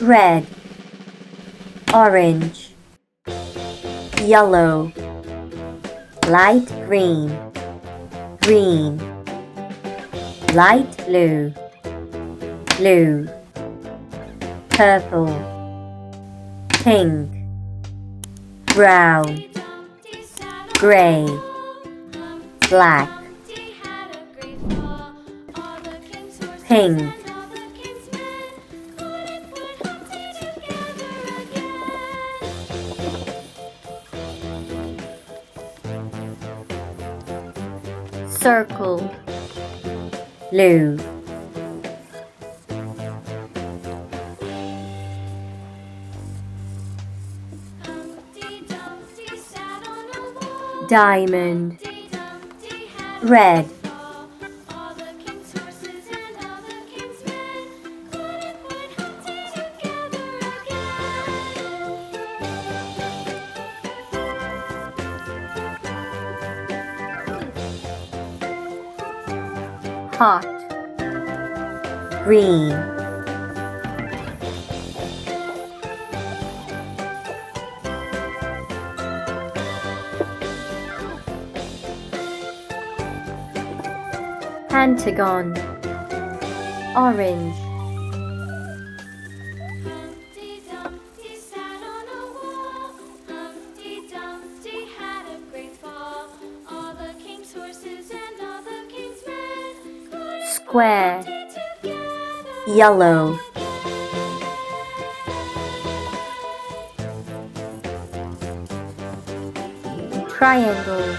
red, orange, yellow, light green, green, light blue, blue, purple, pink, brown, gray, black, pink, circle, blue, diamond, red, hot, green, Pentagon, orange, Humpty Dumpty sat on a wall. Humpty Dumpty had a great fall. All the king's horses and all the king's men couldn't square, put Humpty together. yellow, triangle,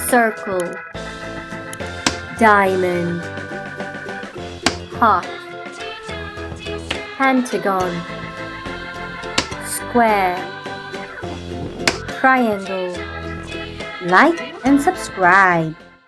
circle, diamond, hot, pentagon, square, triangle. Like and subscribe.